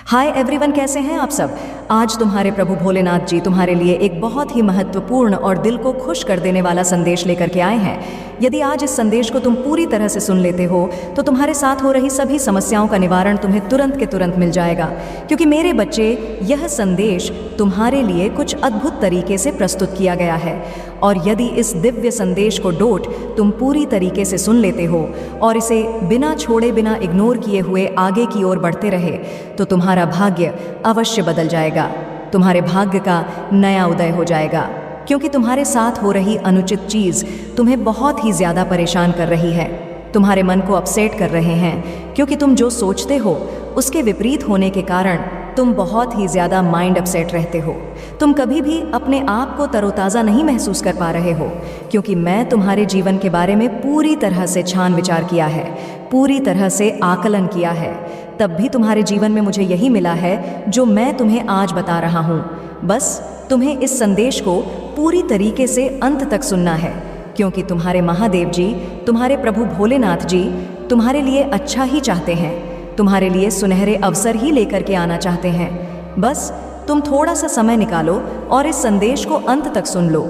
Hi everyone, कैसे हैं आप सब। आज तुम्हारे प्रभु भोलेनाथ जी तुम्हारे लिए एक बहुत ही महत्वपूर्ण और दिल को खुश कर देने वाला संदेश लेकर के आए हैं। यदि आज इस संदेश को तुम पूरी तरह से सुन लेते हो तो तुम्हारे साथ हो रही सभी समस्याओं का निवारण तुम्हें तुरंत के तुरंत मिल जाएगा। क्योंकि मेरे बच्चे, यह संदेश तुम्हारे लिए कुछ अद्भुत तरीके से प्रस्तुत किया गया है। और यदि इस दिव्य संदेश को तुम पूरी तरीके से सुन लेते हो और इसे बिना छोड़े, बिना इग्नोर किए हुए आगे की ओर बढ़ते रहे, तो तुम्हारा भाग्य अवश्य बदल जाएगा। तुम्हारे भाग्य का नया उदय हो जाएगा। क्योंकि तुम्हारे साथ हो रही अनुचित चीज़ तुम्हें बहुत ही ज़्यादा परेशान कर रही है, तुम्हारे मन को अपसेट कर रहे हैं। क्योंकि तुम जो सोचते हो उसके विपरीत होने के कारण तुम बहुत ही ज़्यादा माइंड अपसेट रहते हो। तुम कभी भी अपने आप को तरोताज़ा नहीं महसूस कर पा रहे हो। क्योंकि मैं तुम्हारे जीवन के बारे में पूरी तरह से छान विचार किया है, पूरी तरह से आकलन किया है। तब भी तुम्हारे जीवन में मुझे यही मिला है जो मैं तुम्हें आज बता रहा हूँ। बस तुम्हें इस संदेश को पूरी तरीके से अंत तक सुनना है। क्योंकि तुम्हारे महादेव जी, तुम्हारे प्रभु भोलेनाथ जी तुम्हारे लिए अच्छा ही चाहते हैं, तुम्हारे लिए सुनहरे अवसर ही लेकर के आना चाहते हैं। बस तुम थोड़ा सा समय निकालो और इस संदेश को अंत तक सुन लो।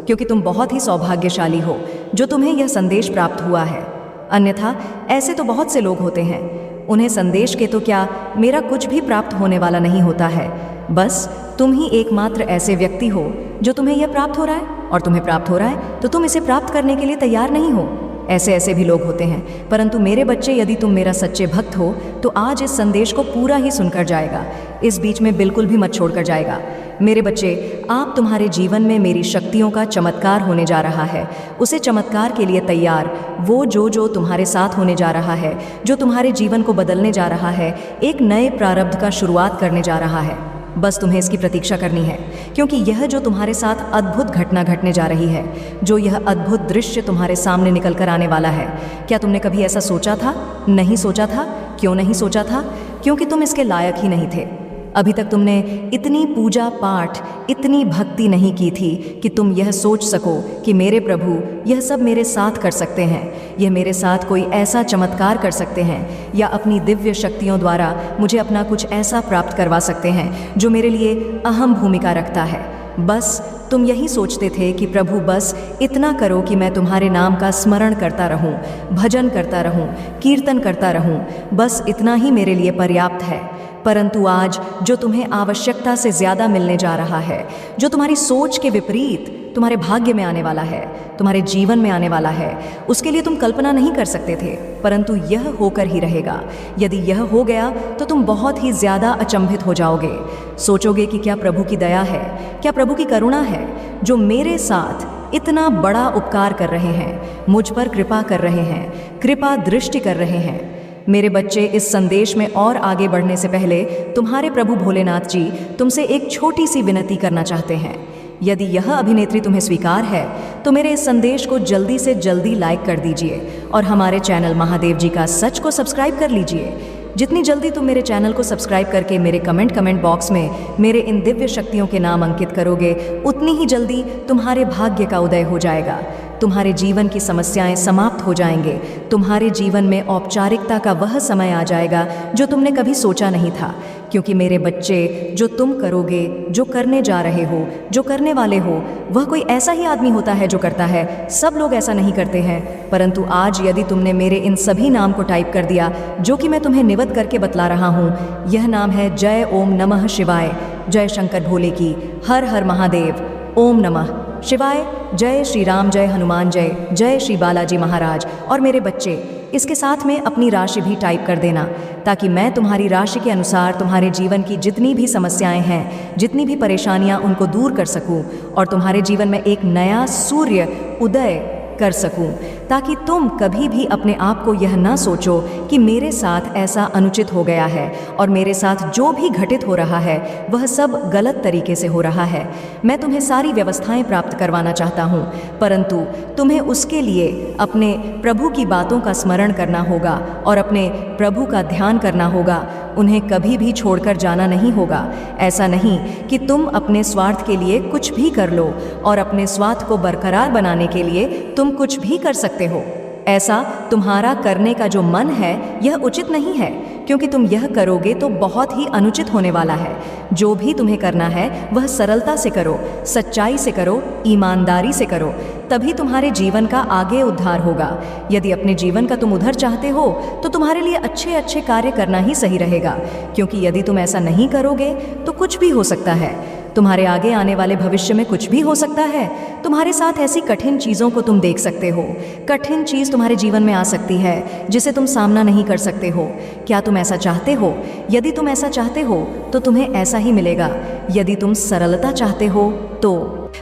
क्योंकि तुम बहुत ही सौभाग्यशाली हो जो तुम्हें यह संदेश प्राप्त हुआ है। अन्यथा ऐसे तो बहुत से लोग होते हैं, उन्हें संदेश के तो क्या, मेरा कुछ भी प्राप्त होने वाला नहीं होता है। बस तुम ही एकमात्र ऐसे व्यक्ति हो जो तुम्हें यह प्राप्त हो रहा है, और तुम्हें प्राप्त हो रहा है तो तुम इसे प्राप्त करने के लिए तैयार नहीं हो। ऐसे भी लोग होते हैं। परंतु मेरे बच्चे, यदि तुम मेरा सच्चे भक्त हो तो आज इस संदेश को पूरा ही सुनकर जाएगा, इस बीच में बिल्कुल भी मत छोड़कर जाएगा। मेरे बच्चे, आप तुम्हारे जीवन में मेरी शक्तियों का चमत्कार होने जा रहा है। उसे चमत्कार के लिए तैयार, वो जो तुम्हारे साथ होने जा रहा है, जो तुम्हारे जीवन को बदलने जा रहा है, एक नए प्रारब्ध का शुरुआत करने जा रहा है। बस तुम्हें इसकी प्रतीक्षा करनी है। क्योंकि यह जो तुम्हारे साथ अद्भुत घटना घटने जा रही है, जो यह अद्भुत दृश्य तुम्हारे सामने निकल कर आने वाला है, क्या तुमने कभी ऐसा सोचा था? नहीं सोचा था। क्यों नहीं सोचा था? क्योंकि तुम इसके लायक ही नहीं थे। अभी तक तुमने इतनी पूजा पाठ, इतनी भक्ति नहीं की थी कि तुम यह सोच सको कि मेरे प्रभु यह सब मेरे साथ कर सकते हैं, यह मेरे साथ कोई ऐसा चमत्कार कर सकते हैं, या अपनी दिव्य शक्तियों द्वारा मुझे अपना कुछ ऐसा प्राप्त करवा सकते हैं जो मेरे लिए अहम भूमिका रखता है। बस तुम यही सोचते थे कि प्रभु बस इतना करो कि मैं तुम्हारे नाम का स्मरण करता रहूं, भजन करता रहूं, कीर्तन करता रहूं, बस इतना ही मेरे लिए पर्याप्त है। परंतु आज जो तुम्हें आवश्यकता से ज़्यादा मिलने जा रहा है, जो तुम्हारी सोच के विपरीत तुम्हारे भाग्य में आने वाला है, तुम्हारे जीवन में आने वाला है, उसके लिए तुम कल्पना नहीं कर सकते थे, परंतु यह होकर ही रहेगा। यदि यह हो गया तो तुम बहुत ही ज़्यादा अचंभित हो जाओगे। सोचोगे कि क्या प्रभु की दया है, क्या प्रभु की करुणा है जो मेरे साथ इतना बड़ा उपकार कर रहे हैं, मुझ पर कृपा कर रहे हैं, कृपा दृष्टि कर रहे हैं। मेरे बच्चे, इस संदेश में और आगे बढ़ने से पहले तुम्हारे प्रभु भोलेनाथ जी तुमसे एक छोटी सी विनती करना चाहते हैं। यदि यह अभिनेत्री तुम्हें स्वीकार है तो मेरे इस संदेश को जल्दी से जल्दी लाइक कर दीजिए और हमारे चैनल महादेव जी का सच को सब्सक्राइब कर लीजिए। जितनी जल्दी तुम मेरे चैनल को सब्सक्राइब करके मेरे कमेंट बॉक्स में मेरे इन दिव्य शक्तियों के नाम अंकित करोगे, उतनी ही जल्दी तुम्हारे भाग्य का उदय हो जाएगा। तुम्हारे जीवन की समस्याएं समाप्त हो जाएंगे। तुम्हारे जीवन में औपचारिकता का वह समय आ जाएगा जो तुमने कभी सोचा नहीं था। क्योंकि मेरे बच्चे, जो तुम करोगे, जो करने जा रहे हो, जो करने वाले हो, वह कोई ऐसा ही आदमी होता है जो करता है। सब लोग ऐसा नहीं करते हैं। परंतु आज यदि तुमने मेरे इन सभी नाम को टाइप कर दिया जो कि मैं तुम्हें निवत करके बतला रहा हूँ, यह नाम है जय ओम नमः शिवाय, जय शंकर भोले की, हर हर महादेव, ओम नमः शिवाय, जय श्री राम, जय हनुमान, जय जय श्री बालाजी महाराज। और मेरे बच्चे, इसके साथ में अपनी राशि भी टाइप कर देना, ताकि मैं तुम्हारी राशि के अनुसार तुम्हारे जीवन की जितनी भी समस्याएं हैं, जितनी भी परेशानियां, उनको दूर कर सकूं और तुम्हारे जीवन में एक नया सूर्य उदय कर सकूं, ताकि तुम कभी भी अपने आप को यह ना सोचो कि मेरे साथ ऐसा अनुचित हो गया है और मेरे साथ जो भी घटित हो रहा है वह सब गलत तरीके से हो रहा है। मैं तुम्हें सारी व्यवस्थाएं प्राप्त करवाना चाहता हूं, परंतु तुम्हें उसके लिए अपने प्रभु की बातों का स्मरण करना होगा और अपने प्रभु का ध्यान करना होगा। उन्हें कभी भी छोड़कर जाना नहीं होगा। ऐसा नहीं कि तुम अपने स्वार्थ के लिए कुछ भी कर लो और अपने स्वार्थ को बरकरार बनाने के लिए तुम कुछ भी कर सकते हो। ऐसा तुम्हारा करने का जो मन है यह उचित नहीं है, क्योंकि तुम यह करोगे तो बहुत ही अनुचित होने वाला है। जो भी तुम्हें करना है वह सरलता से करो, सच्चाई से करो, ईमानदारी से करो, तभी तुम्हारे जीवन का आगे उद्धार होगा। यदि अपने जीवन का तुम उद्धार चाहते हो तो तुम्हारे लिए अच्छे अच्छे कार्य करना ही सही रहेगा, क्योंकि यदि तुम ऐसा नहीं करोगे तो कुछ भी हो सकता है। तुम्हारे आगे आने वाले भविष्य में कुछ भी हो सकता है। तुम्हारे साथ ऐसी कठिन चीज़ों को तुम देख सकते हो। कठिन चीज़ तुम्हारे जीवन में आ सकती है जिसे तुम सामना नहीं कर सकते हो। क्या तुम ऐसा चाहते हो? यदि तुम ऐसा चाहते हो तो तुम्हें ऐसा ही मिलेगा। यदि तुम सरलता चाहते हो तो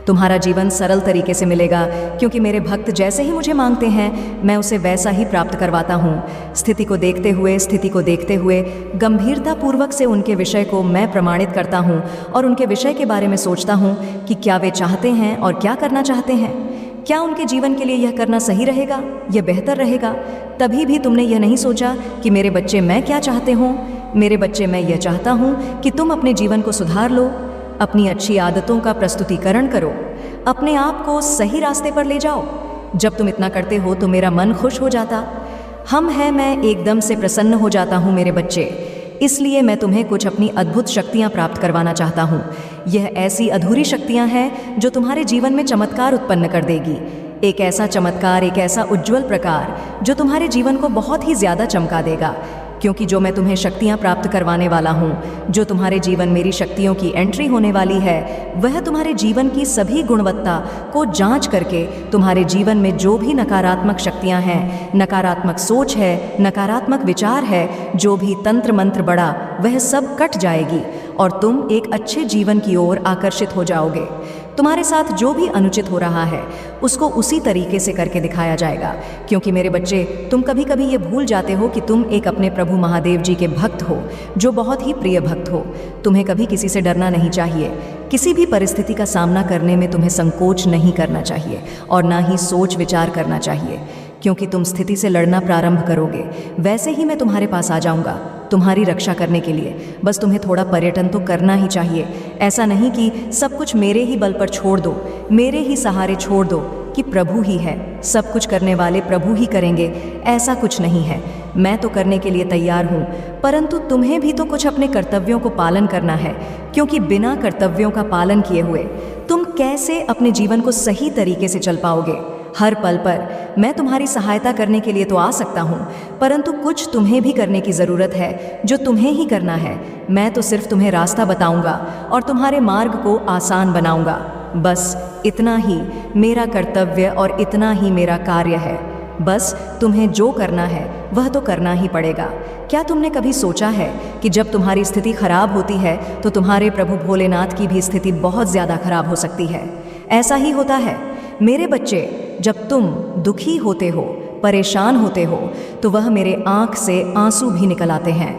तुम्हारा जीवन सरल तरीके से मिलेगा, क्योंकि मेरे भक्त जैसे ही मुझे मांगते हैं मैं उसे वैसा ही प्राप्त करवाता हूँ। स्थिति को देखते हुए गंभीरता पूर्वक से उनके विषय को मैं प्रमाणित करता हूँ और उनके विषय के बारे में सोचता हूँ कि क्या वे चाहते हैं और क्या करना चाहते हैं। क्या उनके जीवन के लिए यह करना सही रहेगा, यह बेहतर रहेगा? तभी भी तुमने यह नहीं सोचा कि मेरे बच्चे मैं क्या चाहते हूँ। मेरे बच्चे, मैं यह चाहता हूँ कि तुम अपने जीवन को सुधार लो, अपनी अच्छी आदतों का प्रस्तुतिकरण करो, अपने आप को सही रास्ते पर ले जाओ। जब तुम इतना करते हो तो मेरा मन खुश हो जाता। मैं एकदम से प्रसन्न हो जाता हूँ मेरे बच्चे। इसलिए मैं तुम्हें कुछ अपनी अद्भुत शक्तियाँ प्राप्त करवाना चाहता हूँ। यह ऐसी अधूरी शक्तियाँ हैं जो तुम्हारे जीवन में चमत्कार उत्पन्न कर देगी। एक ऐसा चमत्कार, एक ऐसा उज्ज्वल प्रकार जो तुम्हारे जीवन को बहुत ही ज़्यादा चमका देगा। क्योंकि जो मैं तुम्हें शक्तियाँ प्राप्त करवाने वाला हूँ, जो तुम्हारे जीवन मेरी शक्तियों की एंट्री होने वाली है, वह तुम्हारे जीवन की सभी गुणवत्ता को जांच करके तुम्हारे जीवन में जो भी नकारात्मक शक्तियाँ हैं, नकारात्मक सोच है, नकारात्मक विचार है, जो भी तंत्र मंत्र बड़ा, वह सब कट जाएगी और तुम एक अच्छे जीवन की ओर आकर्षित हो जाओगे। तुम्हारे साथ जो भी अनुचित हो रहा है उसको उसी तरीके से करके दिखाया जाएगा। क्योंकि मेरे बच्चे, तुम कभी कभी ये भूल जाते हो कि तुम एक अपने प्रभु महादेव जी के भक्त हो, जो बहुत ही प्रिय भक्त हो। तुम्हें कभी किसी से डरना नहीं चाहिए। किसी भी परिस्थिति का सामना करने में तुम्हें संकोच नहीं करना चाहिए और ना ही सोच विचार करना चाहिए, क्योंकि तुम स्थिति से लड़ना प्रारंभ करोगे वैसे ही मैं तुम्हारे पास आ जाऊंगा तुम्हारी रक्षा करने के लिए। बस तुम्हें थोड़ा पर्यटन तो करना ही चाहिए। ऐसा नहीं कि सब कुछ मेरे ही बल पर छोड़ दो, मेरे ही सहारे छोड़ दो कि प्रभु ही है, सब कुछ करने वाले प्रभु ही करेंगे। ऐसा कुछ नहीं है। मैं तो करने के लिए तैयार हूँ, परंतु तुम्हें भी तो कुछ अपने कर्तव्यों को पालन करना है, क्योंकि बिना कर्तव्यों का पालन किए हुए तुम कैसे अपने जीवन को सही तरीके से चल पाओगे। हर पल पर मैं तुम्हारी सहायता करने के लिए तो आ सकता हूँ, परंतु कुछ तुम्हें भी करने की ज़रूरत है जो तुम्हें ही करना है। मैं तो सिर्फ तुम्हें रास्ता बताऊंगा और तुम्हारे मार्ग को आसान बनाऊंगा। बस इतना ही मेरा कर्तव्य और इतना ही मेरा कार्य है। बस तुम्हें जो करना है वह तो करना ही पड़ेगा। क्या तुमने कभी सोचा है कि जब तुम्हारी स्थिति खराब होती है तो तुम्हारे प्रभु भोलेनाथ की भी स्थिति बहुत ज़्यादा खराब हो सकती है? ऐसा ही होता है मेरे बच्चे। जब तुम दुखी होते हो, परेशान होते हो, तो वह मेरे आँख से आंसू भी निकल आते हैं।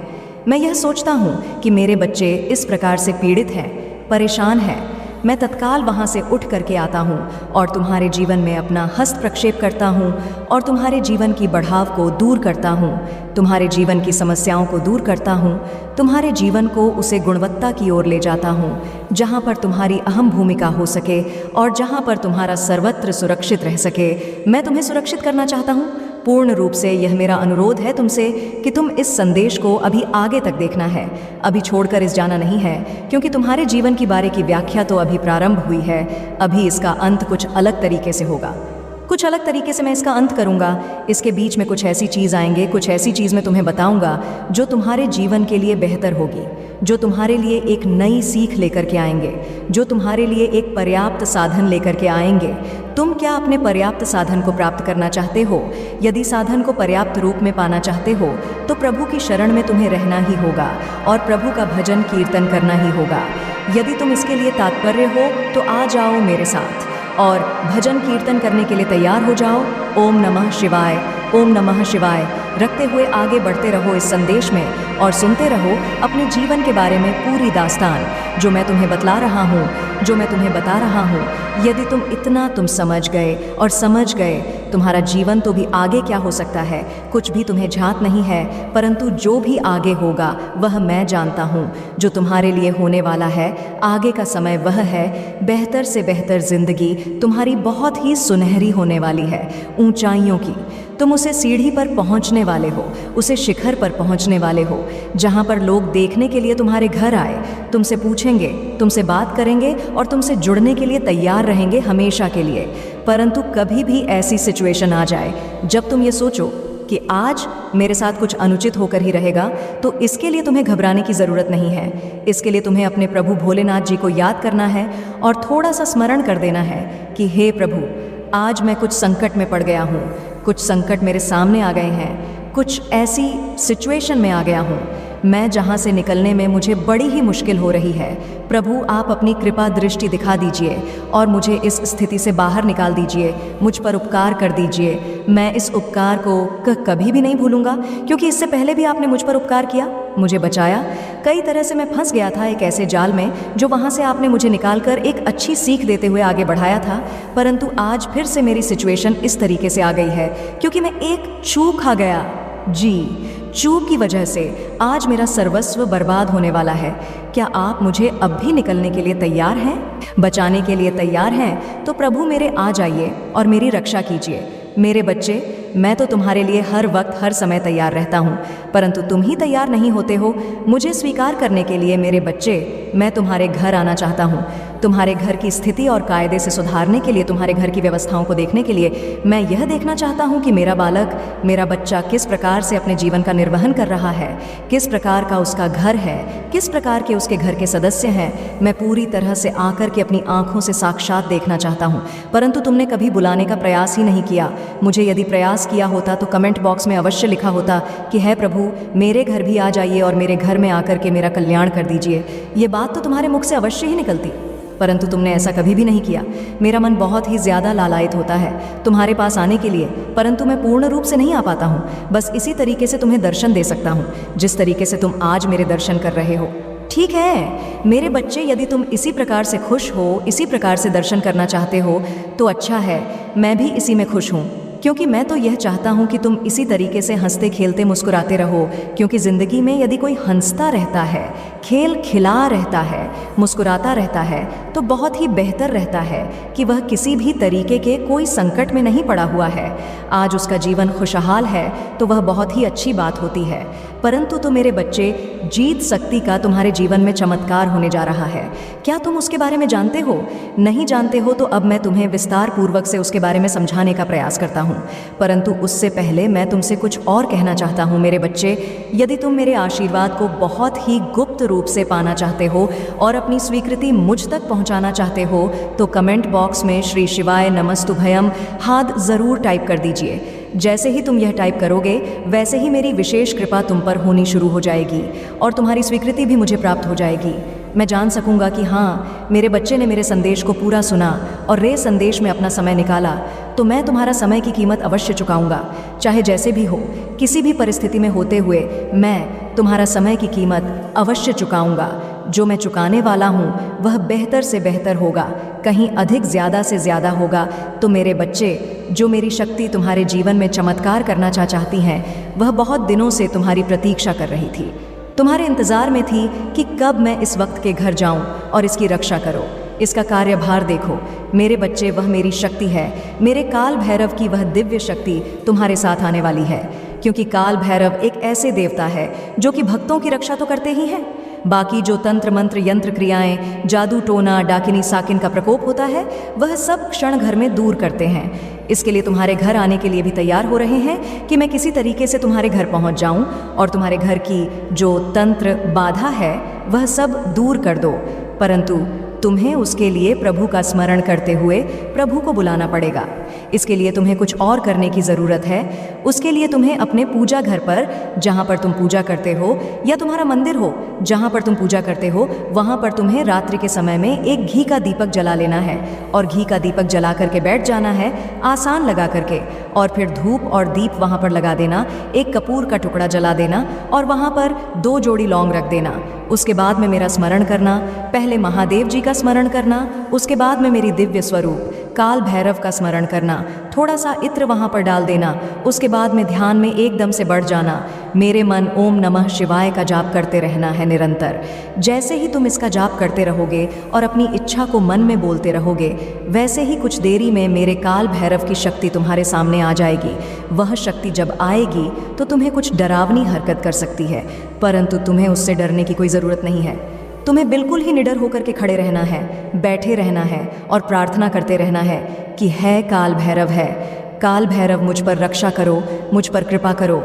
मैं यह सोचता हूँ कि मेरे बच्चे इस प्रकार से पीड़ित हैं, परेशान हैं। मैं तत्काल वहाँ से उठ करके आता हूँ और तुम्हारे जीवन में अपना हस्त प्रक्षेप करता हूँ और तुम्हारे जीवन की बढ़ाव को दूर करता हूँ, तुम्हारे जीवन की समस्याओं को दूर करता हूँ, तुम्हारे जीवन को उसे गुणवत्ता की ओर ले जाता हूँ जहाँ पर तुम्हारी अहम भूमिका हो सके और जहाँ पर तुम्हारा सर्वत्र सुरक्षित रह सके। मैं तुम्हें सुरक्षित करना चाहता हूँ पूर्ण रूप से। यह मेरा अनुरोध है तुमसे कि तुम इस संदेश को अभी आगे तक देखना है, अभी छोड़कर इस जाना नहीं है, क्योंकि तुम्हारे जीवन की बारे की व्याख्या तो अभी प्रारंभ हुई है। अभी इसका अंत कुछ अलग तरीके से होगा, कुछ अलग तरीके से मैं इसका अंत करूंगा। इसके बीच में कुछ ऐसी चीज़ आएंगे, कुछ ऐसी चीज़ मैं तुम्हें बताऊंगा जो तुम्हारे जीवन के लिए बेहतर होगी, जो तुम्हारे लिए एक नई सीख लेकर के आएंगे, जो तुम्हारे लिए एक पर्याप्त साधन लेकर के आएंगे। तुम क्या अपने पर्याप्त साधन को प्राप्त करना चाहते हो? यदि साधन को पर्याप्त रूप में पाना चाहते हो तो प्रभु की शरण में तुम्हें रहना ही होगा और प्रभु का भजन कीर्तन करना ही होगा। यदि तुम इसके लिए तात्पर्य हो तो आ जाओ मेरे साथ और भजन कीर्तन करने के लिए तैयार हो जाओ। ओम नमः शिवाय, ओम नमः शिवाय रखते हुए आगे बढ़ते रहो इस संदेश में और सुनते रहो अपने जीवन के बारे में पूरी दास्तान जो मैं तुम्हें बतला रहा हूँ, जो मैं तुम्हें बता रहा हूँ। यदि तुम समझ गए और समझ गए, तुम्हारा जीवन तो भी आगे क्या हो सकता है कुछ भी तुम्हें झांक नहीं है, परंतु जो भी आगे होगा वह मैं जानता हूँ। जो तुम्हारे लिए होने वाला है आगे का समय वह है बेहतर से बेहतर जिंदगी तुम्हारी बहुत ही सुनहरी होने वाली है, ऊंचाइयों की। तुम उसे सीढ़ी पर पहुंचने वाले हो, उसे शिखर पर पहुंचने वाले हो, जहां पर लोग देखने के लिए तुम्हारे घर आए, तुमसे पूछेंगे, तुमसे बात करेंगे और तुमसे जुड़ने के लिए तैयार रहेंगे हमेशा के लिए। परंतु कभी भी ऐसी सिचुएशन आ जाए जब तुम ये सोचो कि आज मेरे साथ कुछ अनुचित होकर ही रहेगा, तो इसके लिए तुम्हें घबराने की ज़रूरत नहीं है। इसके लिए तुम्हें अपने प्रभु भोलेनाथ जी को याद करना है और थोड़ा सा स्मरण कर देना है कि हे प्रभु, आज मैं कुछ संकट में पड़ गया हूँ, कुछ संकट मेरे सामने आ गए हैं, कुछ ऐसी सिचुएशन में आ गया हूँ मैं जहाँ से निकलने में मुझे बड़ी ही मुश्किल हो रही है। प्रभु, आप अपनी कृपा दृष्टि दिखा दीजिए और मुझे इस स्थिति से बाहर निकाल दीजिए, मुझ पर उपकार कर दीजिए। मैं इस उपकार को कभी भी नहीं भूलूंगा, क्योंकि इससे पहले भी आपने मुझ पर उपकार किया, मुझे बचाया। कई तरह से मैं फंस गया था एक ऐसे जाल में, जो वहाँ से आपने मुझे निकालकर एक अच्छी सीख देते हुए आगे बढ़ाया था। परंतु आज फिर से मेरी सिचुएशन इस तरीके से आ गई है, क्योंकि मैं एक चूक खा गया। जी, चूक की वजह से आज मेरा सर्वस्व बर्बाद होने वाला है। क्या आप मुझे अब भी निकलने के लिए तैयार हैं? बचाने के लिए तैयार हैं? तो प्रभु मेरे आ जाइए और मेरी रक्षा कीजिए। मेरे बच्चे, मैं तो तुम्हारे लिए हर वक्त हर समय तैयार रहता हूँ, परंतु तुम ही तैयार नहीं होते हो मुझे स्वीकार करने के लिए। मेरे बच्चे, मैं तुम्हारे घर आना चाहता हूँ। तुम्हारे घर की स्थिति और कायदे से सुधारने के लिए, तुम्हारे घर की व्यवस्थाओं को देखने के लिए मैं यह देखना चाहता हूँ कि मेरा बालक, मेरा बच्चा किस प्रकार से अपने जीवन का निर्वहन कर रहा है, किस प्रकार का उसका घर है, किस प्रकार के उसके घर के सदस्य हैं। मैं पूरी तरह से आकर के अपनी आंखों से साक्षात देखना चाहता हूँ, परंतु तुमने कभी बुलाने का प्रयास ही नहीं किया। मुझे यदि प्रयास किया होता तो कमेंट बॉक्स में अवश्य लिखा होता कि है प्रभु, मेरे घर भी आ जाइए और मेरे घर में आकर के मेरा कल्याण कर दीजिए। ये बात तो तुम्हारे मुख से अवश्य ही निकलती, परंतु तुमने ऐसा कभी भी नहीं किया। मेरा मन बहुत ही ज़्यादा लालायित होता है तुम्हारे पास आने के लिए, परंतु मैं पूर्ण रूप से नहीं आ पाता हूँ। बस इसी तरीके से तुम्हें दर्शन दे सकता हूँ जिस तरीके से तुम आज मेरे दर्शन कर रहे हो। ठीक है मेरे बच्चे, यदि तुम इसी प्रकार से खुश हो, इसी प्रकार से दर्शन करना चाहते हो तो अच्छा है, मैं भी इसी में खुश हूँ, क्योंकि मैं तो यह चाहता हूँ कि तुम इसी तरीके से हंसते खेलते मुस्कुराते रहो। क्योंकि ज़िंदगी में यदि कोई हंसता रहता है, खेल खिला रहता है, मुस्कुराता रहता है, तो बहुत ही बेहतर रहता है कि वह किसी भी तरीके के कोई संकट में नहीं पड़ा हुआ है। आज उसका जीवन खुशहाल है तो वह बहुत ही अच्छी बात होती है। परंतु तो मेरे बच्चे, जीत शक्ति का तुम्हारे जीवन में चमत्कार होने जा रहा है। क्या तुम उसके बारे में जानते हो? नहीं जानते हो तो अब मैं तुम्हें विस्तार पूर्वक से उसके बारे में समझाने का प्रयास करता हूँ। परंतु उससे पहले मैं तुमसे कुछ और कहना चाहता हूँ मेरे बच्चे। यदि तुम मेरे आशीर्वाद को बहुत ही गुप्त रूप से पाना चाहते हो और अपनी स्वीकृति मुझ तक पहुँचाना चाहते हो तो कमेंट बॉक्स में श्री शिवाय नमस्तुभयम हाथ ज़रूर टाइप कर दीजिए। जैसे ही तुम यह टाइप करोगे वैसे ही मेरी विशेष कृपा तुम पर होनी शुरू हो जाएगी और तुम्हारी स्वीकृति भी मुझे प्राप्त हो जाएगी। मैं जान सकूंगा कि हाँ, मेरे बच्चे ने मेरे संदेश को पूरा सुना और रे संदेश में अपना समय निकाला, तो मैं तुम्हारा समय की कीमत अवश्य चुकाऊंगा। चाहे जैसे भी हो, किसी भी परिस्थिति में होते हुए मैं तुम्हारा समय की कीमत अवश्य चुकाऊंगा। जो मैं चुकाने वाला हूँ वह बेहतर से बेहतर होगा, कहीं अधिक ज़्यादा से ज़्यादा होगा। तो मेरे बच्चे, जो मेरी शक्ति तुम्हारे जीवन में चमत्कार करना चाहती हैं, वह बहुत दिनों से तुम्हारी प्रतीक्षा कर रही थी, तुम्हारे इंतज़ार में थी कि कब मैं इस वक्त के घर जाऊं और इसकी रक्षा करो। इसका कार्यभार देखो मेरे बच्चे, वह मेरी शक्ति है, मेरे काल भैरव की वह दिव्य शक्ति तुम्हारे साथ आने वाली है। क्योंकि काल भैरव एक ऐसे देवता है जो कि भक्तों की रक्षा तो करते ही हैं, बाकी जो तंत्र मंत्र यंत्र क्रियाएं, जादू टोना, डाकिनी साकिन का प्रकोप होता है, वह सब क्षण भर में दूर करते हैं। इसके लिए तुम्हारे घर आने के लिए भी तैयार हो रहे हैं कि मैं किसी तरीके से तुम्हारे घर पहुंच जाऊं और तुम्हारे घर की जो तंत्र बाधा है वह सब दूर कर दो। परंतु तुम्हें उसके लिए प्रभु का स्मरण करते हुए प्रभु को बुलाना पड़ेगा। इसके लिए तुम्हें कुछ और करने की ज़रूरत है। उसके लिए तुम्हें अपने पूजा घर पर, जहाँ पर तुम पूजा करते हो, या तुम्हारा मंदिर हो जहाँ पर तुम पूजा करते हो, वहाँ पर तुम्हें रात्रि के समय में एक घी का दीपक जला लेना है और घी का दीपक जला करके बैठ जाना है, आसान लगा करके, और फिर धूप और दीप वहाँ पर लगा देना, एक कपूर का टुकड़ा जला देना और वहाँ पर 2 जोड़ी लौंग रख देना। उसके बाद में मेरा स्मरण करना, पहले महादेव जी का का स्मरण करना, उसके बाद में मेरी दिव्य स्वरूप काल भैरव का स्मरण करना, थोड़ा सा इत्र वहाँ पर डाल देना, उसके बाद में ध्यान में एकदम से बढ़ जाना। मेरे मन ओम नमः शिवाय का जाप करते रहना है निरंतर। जैसे ही तुम इसका जाप करते रहोगे और अपनी इच्छा को मन में बोलते रहोगे, वैसे ही कुछ देरी में मेरे काल भैरव की शक्ति तुम्हारे सामने आ जाएगी। वह शक्ति जब आएगी तो तुम्हें कुछ डरावनी हरकत कर सकती है, परंतु तुम्हें उससे डरने की कोई ज़रूरत नहीं है। तुम्हें बिल्कुल ही निडर होकर के खड़े रहना है, बैठे रहना है और प्रार्थना करते रहना है कि है काल भैरव है, काल भैरव मुझ पर रक्षा करो, मुझ पर कृपा करो।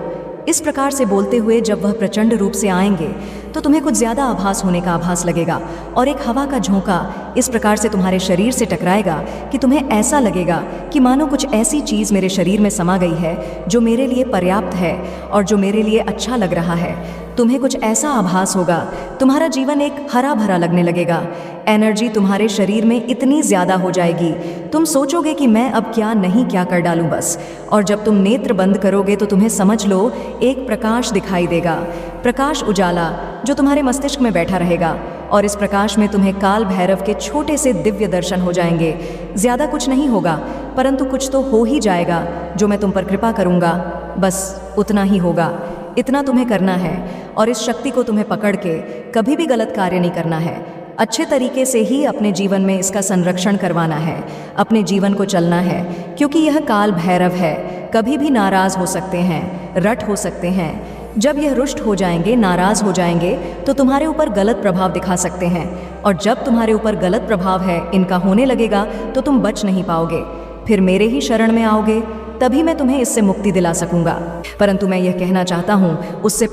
इस प्रकार से बोलते हुए जब वह प्रचंड रूप से आएंगे तो तुम्हें कुछ ज़्यादा आभास होने का आभास लगेगा और एक हवा का झोंका इस प्रकार से तुम्हारे शरीर से टकराएगा कि तुम्हें ऐसा लगेगा कि मानो कुछ ऐसी चीज़ मेरे शरीर में समा गई है जो मेरे लिए पर्याप्त है और जो मेरे लिए अच्छा लग रहा है। तुम्हें कुछ ऐसा आभास होगा, तुम्हारा जीवन एक हरा भरा लगने लगेगा। एनर्जी तुम्हारे शरीर में इतनी ज़्यादा हो जाएगी, तुम सोचोगे कि मैं अब क्या नहीं क्या कर डालूं बस। और जब तुम नेत्र बंद करोगे तो तुम्हें समझ लो एक प्रकाश दिखाई देगा, प्रकाश उजाला जो तुम्हारे मस्तिष्क में बैठा रहेगा। और इस प्रकाश में तुम्हें काल भैरव के छोटे से दिव्य दर्शन हो जाएंगे। ज़्यादा कुछ नहीं होगा, परंतु कुछ तो हो ही जाएगा जो मैं तुम पर कृपा करूँगा। बस उतना ही होगा, इतना तुम्हें करना है। और इस शक्ति को तुम्हें पकड़ के कभी भी गलत कार्य नहीं करना है। अच्छे तरीके से ही अपने जीवन में इसका संरक्षण करवाना है, अपने जीवन को चलना है, क्योंकि यह काल भैरव है। कभी भी नाराज़ हो सकते हैं, रट हो सकते हैं। जब यह रुष्ट हो जाएंगे, नाराज़ हो जाएंगे तो तुम्हारे ऊपर गलत प्रभाव दिखा सकते हैं। और जब तुम्हारे ऊपर गलत प्रभाव है इनका होने लगेगा तो तुम बच नहीं पाओगे। फिर मेरे ही शरण में आओगे, तभी मैं तुम्हें इससे मुक्ति दिला सकूंगा। परंतु मैं यह कहना चाहता हूँ उससे